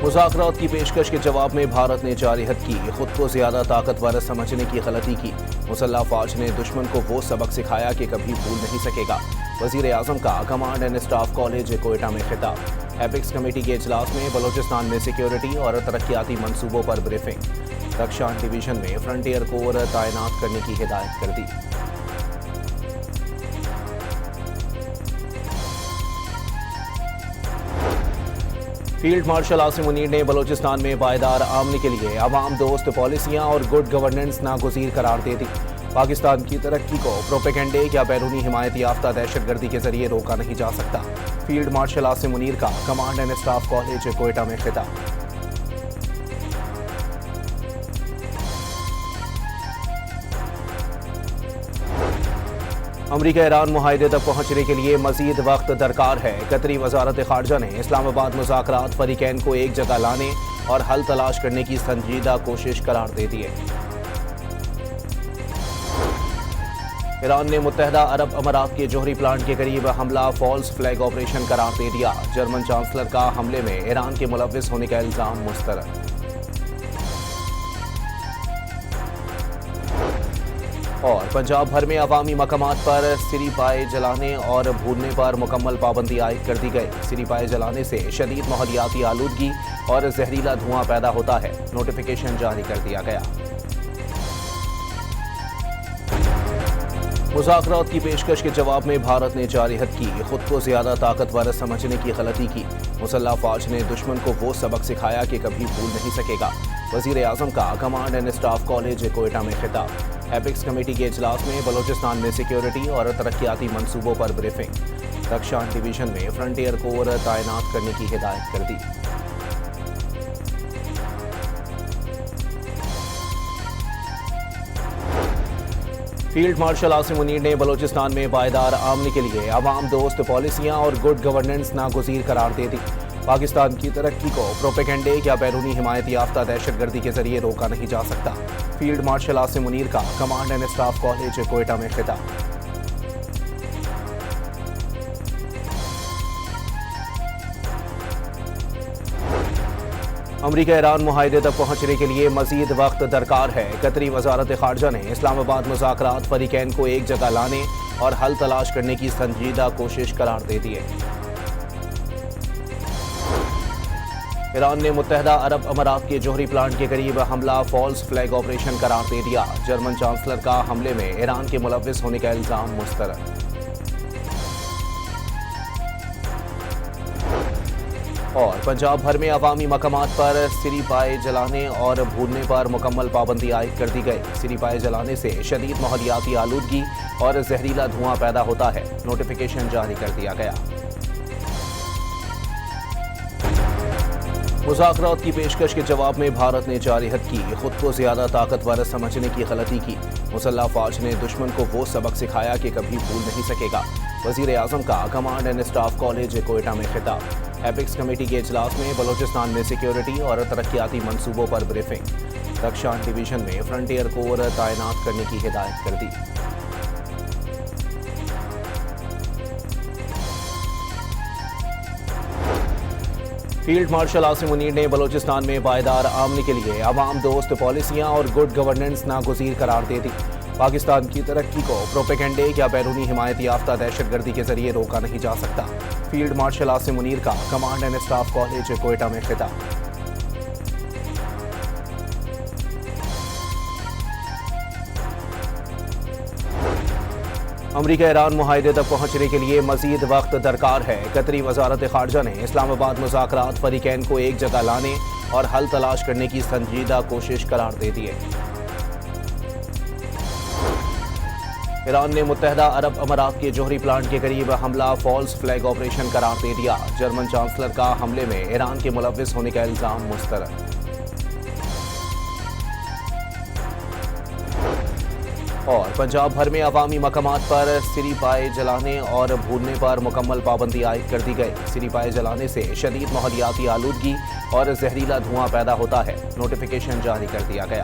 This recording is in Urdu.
مذاکرات کی پیشکش کے جواب میں بھارت نے جاری حد کی، خود کو زیادہ طاقتور سمجھنے کی غلطی کی۔ مسلح فوج نے دشمن کو وہ سبق سکھایا کہ کبھی بھول نہیں سکے گا۔ وزیر اعظم کا command and staff college Quetta میں خطاب۔ ایپکس کمیٹی کے اجلاس میں بلوچستان میں سیکیورٹی اور ترقیاتی منصوبوں پر بریفنگ۔ رکشان ڈویژن میں فرنٹیئر کور تعینات کرنے کی ہدایت کر دی۔ فیلڈ مارشل عاصم منیر نے بلوچستان میں پائیدار امن کے لیے عوام دوست پالیسیاں اور گڈ گورننس ناگزیر قرار دے دی۔ پاکستان کی ترقی کو پروپیگنڈے یا بیرونی حمایت یافتہ دہشت گردی کے ذریعے روکا نہیں جا سکتا۔ فیلڈ مارشل عاصم منیر کا command and staff college Quetta میں خطاب۔ امریکہ ایران معاہدے تک پہنچنے کے لیے مزید وقت درکار ہے۔ قطری وزارت خارجہ نے اسلام آباد مذاکرات فریقین کو ایک جگہ لانے اور حل تلاش کرنے کی سنجیدہ کوشش قرار دے دی ہے۔ ایران نے متحدہ عرب امارات کے جوہری پلانٹ کے قریب حملہ فالس فلیگ آپریشن قرار دے دیا۔ جرمن چانسلر کا حملے میں ایران کے ملوث ہونے کا الزام مسترد۔ اور پنجاب بھر میں عوامی مقامات پر سری پائے جلانے اور بھوننے پر مکمل پابندی عائد کر دی گئی۔ سری پائے جلانے سے شدید ماحولیاتی آلودگی اور زہریلا دھواں پیدا ہوتا ہے۔ نوٹیفیکیشن جاری کر دیا گیا۔ مذاکرات کی پیشکش کے جواب میں بھارت نے جاری حد کی، خود کو زیادہ طاقتور سمجھنے کی غلطی کی۔ مسلح فوج نے دشمن کو وہ سبق سکھایا کہ کبھی بھول نہیں سکے گا۔ وزیر اعظم کا command and staff college Quetta میں خطاب۔ ایپکس کمیٹی کے اجلاس میں بلوچستان میں سیکیورٹی اور ترقیاتی منصوبوں پر بریفنگ۔ رکشان ڈویژن میں فرنٹیئر کور تعینات کرنے کی ہدایت کر دی۔ فیلڈ مارشل عاصم منیر نے بلوچستان میں پائیدار امن کے لیے عوام دوست پالیسیاں اور گڈ گورننس ناگزیر قرار دے دی۔ پاکستان کی ترقی کو پروپیگنڈے یا بیرونی حمایت یافتہ دہشت گردی کے ذریعے روکا نہیں جا سکتا۔ فیلڈ مارشل عاصم منیر کا command and staff college Quetta میں خطاب۔ امریکہ ایران معاہدے تک پہنچنے کے لیے مزید وقت درکار ہے۔ قطری وزارت خارجہ نے اسلام آباد مذاکرات فریقین کو ایک جگہ لانے اور حل تلاش کرنے کی سنجیدہ کوشش قرار دے دی ہے۔ ایران نے متحدہ عرب امارات کے جوہری پلانٹ کے قریب حملہ فالس فلیگ آپریشن قرار دے دیا۔ جرمن چانسلر کا حملے میں ایران کے ملوث ہونے کا الزام مسترد۔ اور پنجاب بھر میں عوامی مقامات پر سری پائے جلانے اور بھوننے پر مکمل پابندی عائد کر دی گئی۔ سری پائے جلانے سے شدید ماحولیاتی آلودگی اور زہریلا دھواں پیدا ہوتا ہے۔ نوٹیفیکیشن جاری کر دیا گیا۔ مذاکرات کی پیشکش کے جواب میں بھارت نے جاری حد کی، خود کو زیادہ طاقتور سمجھنے کی غلطی کی۔ مسلح فوج نے دشمن کو وہ سبق سکھایا کہ کبھی بھول نہیں سکے گا۔ وزیر اعظم کا command and staff college Quetta میں خطاب۔ ایپکس کمیٹی کے اجلاس میں بلوچستان میں سیکیورٹی اور ترقیاتی منصوبوں پر بریفنگ۔ رکشان ڈویژن میں فرنٹیئر کور تعینات کرنے کی ہدایت کر دی۔ فیلڈ مارشل عاصم منیر نے بلوچستان میں پائیدار امن کے لیے عوام دوست پالیسیاں اور گڈ گورننس ناگزیر قرار دے دی۔ پاکستان کی ترقی کو پروپیگنڈے یا بیرونی حمایت یافتہ دہشت گردی کے ذریعے روکا نہیں جا سکتا۔ فیلڈ مارشل عاصم منیر کا command and staff college Quetta میں خطاب۔ امریکہ ایران معاہدے تک پہنچنے کے لیے مزید وقت درکار ہے۔ قطری وزارت خارجہ نے اسلام آباد مذاکرات فریقین کو ایک جگہ لانے اور حل تلاش کرنے کی سنجیدہ کوشش قرار دے دی ہے۔ ایران نے متحدہ عرب امارات کے جوہری پلانٹ کے قریب حملہ فالس فلیگ آپریشن قرار دے دیا۔ جرمن چانسلر کا حملے میں ایران کے ملوث ہونے کا الزام مسترد۔ اور پنجاب بھر میں عوامی مقامات پر سری پائے جلانے اور بھوننے پر مکمل پابندی عائد کر دی گئی۔ سری پائے جلانے سے شدید ماحولیاتی آلودگی اور زہریلا دھواں پیدا ہوتا ہے۔ نوٹیفیکیشن جاری کر دیا گیا۔